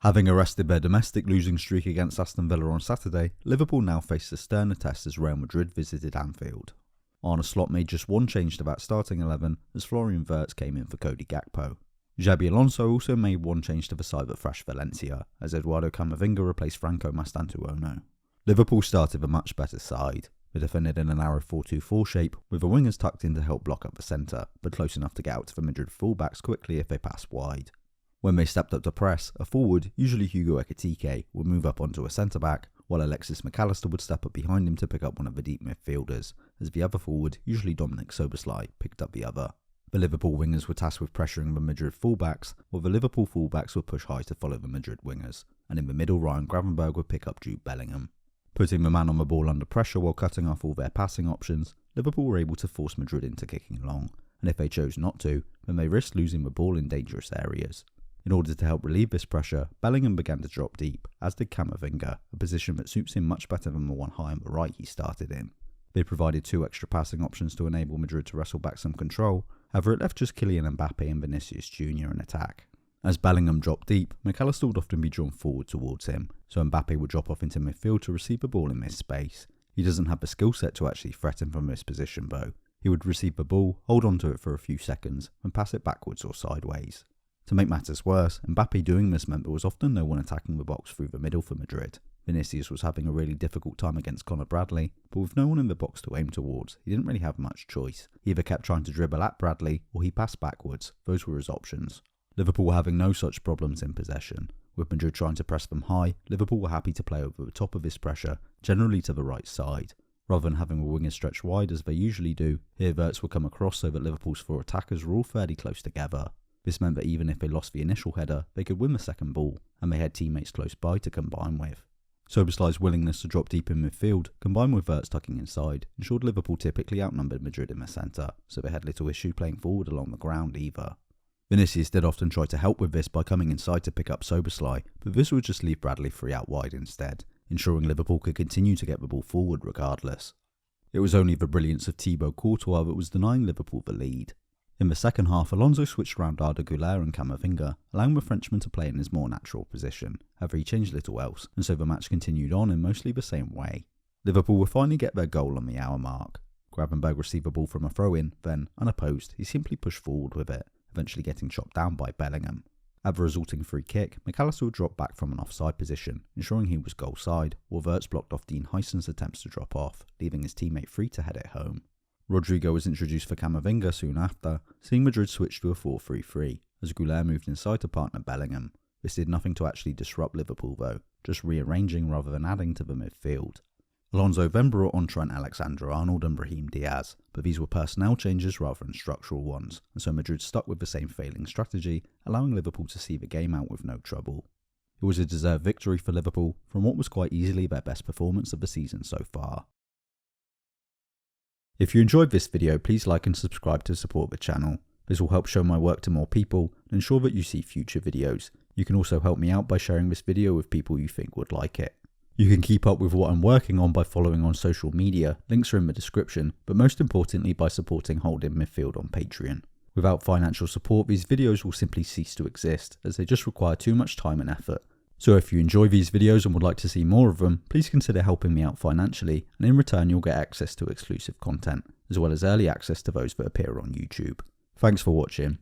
Having arrested their domestic losing streak against Aston Villa on Saturday, Liverpool now faced a sterner test as Real Madrid visited Anfield. Arne Slot made just one change to that starting 11 as Florian Wirtz came in for Cody Gakpo. Xabi Alonso also made one change to the side that thrashed Valencia as Eduardo Camavinga replaced Franco Mastantuono. Liverpool started a much better side. They defended in a narrow 4-2-4 shape with the wingers tucked in to help block up the centre, but close enough to get out to the Madrid fullbacks quickly if they passed wide. When they stepped up to press, a forward, usually Hugo Ekitike, would move up onto a centre-back, while Alexis McAllister would step up behind him to pick up one of the deep midfielders, as the other forward, usually Dominic Szoboszlai, picked up the other. The Liverpool wingers were tasked with pressuring the Madrid fullbacks, while the Liverpool fullbacks would push high to follow the Madrid wingers, and in the middle Ryan Gravenberch would pick up Jude Bellingham. Putting the man on the ball under pressure while cutting off all their passing options, Liverpool were able to force Madrid into kicking long, and if they chose not to, then they risked losing the ball in dangerous areas. In order to help relieve this pressure, Bellingham began to drop deep, as did Camavinga, a position that suits him much better than the one high on the right he started in. They provided two extra passing options to enable Madrid to wrestle back some control, however it left just Kylian Mbappe and Vinicius Jr. in attack. As Bellingham dropped deep, McAllister would often be drawn forward towards him, so Mbappe would drop off into midfield to receive the ball in this space. He doesn't have the skill set to actually threaten from this position though. He would receive the ball, hold onto it for a few seconds, and pass it backwards or sideways. To make matters worse, Mbappe doing this meant there was often no one attacking the box through the middle for Madrid. Vinicius was having a really difficult time against Conor Bradley, but with no one in the box to aim towards, he didn't really have much choice. He either kept trying to dribble at Bradley, or he passed backwards. Those were his options. Liverpool were having no such problems in possession. With Madrid trying to press them high, Liverpool were happy to play over the top of this pressure, generally to the right side. Rather than having the wingers stretch wide as they usually do, here Wirtz would come across so that Liverpool's four attackers were all fairly close together. This meant that even if they lost the initial header, they could win the second ball, and they had teammates close by to combine with. Szoboszlai's willingness to drop deep in midfield, combined with Wirtz tucking inside, ensured Liverpool typically outnumbered Madrid in the centre, so they had little issue playing forward along the ground either. Vinicius did often try to help with this by coming inside to pick up Szoboszlai, but this would just leave Bradley free out wide instead, ensuring Liverpool could continue to get the ball forward regardless. It was only the brilliance of Thibaut Courtois that was denying Liverpool the lead. In the second half, Alonso switched around Arda Güler and Camavinga, allowing the Frenchman to play in his more natural position. However, he changed little else, and so the match continued on in mostly the same way. Liverpool would finally get their goal on the hour mark. Gravenberch received the ball from a throw-in, then, unopposed, he simply pushed forward with it, eventually getting chopped down by Bellingham. At the resulting free kick, McAllister would drop back from an offside position, ensuring he was goal side, while Wirtz blocked off Dean Huijsen's attempts to drop off, leaving his teammate free to head it home. Rodrigo was introduced for Camavinga soon after, seeing Madrid switch to a 4-3-3, as Güler moved inside to partner Bellingham. This did nothing to actually disrupt Liverpool though, just rearranging rather than adding to the midfield. Alonso then brought on Trent Alexander-Arnold and Brahim Diaz, but these were personnel changes rather than structural ones, and so Madrid stuck with the same failing strategy, allowing Liverpool to see the game out with no trouble. It was a deserved victory for Liverpool, from what was quite easily their best performance of the season so far. If you enjoyed this video, please like and subscribe to support the channel. This will help show my work to more people and ensure that you see future videos. You can also help me out by sharing this video with people you think would like it. You can keep up with what I'm working on by following on social media, links are in the description, but most importantly by supporting Holding Midfield on Patreon. Without financial support, these videos will simply cease to exist, as they just require too much time and effort. So if you enjoy these videos and would like to see more of them, please consider helping me out financially, and in return you'll get access to exclusive content, as well as early access to those that appear on YouTube. Thanks for watching.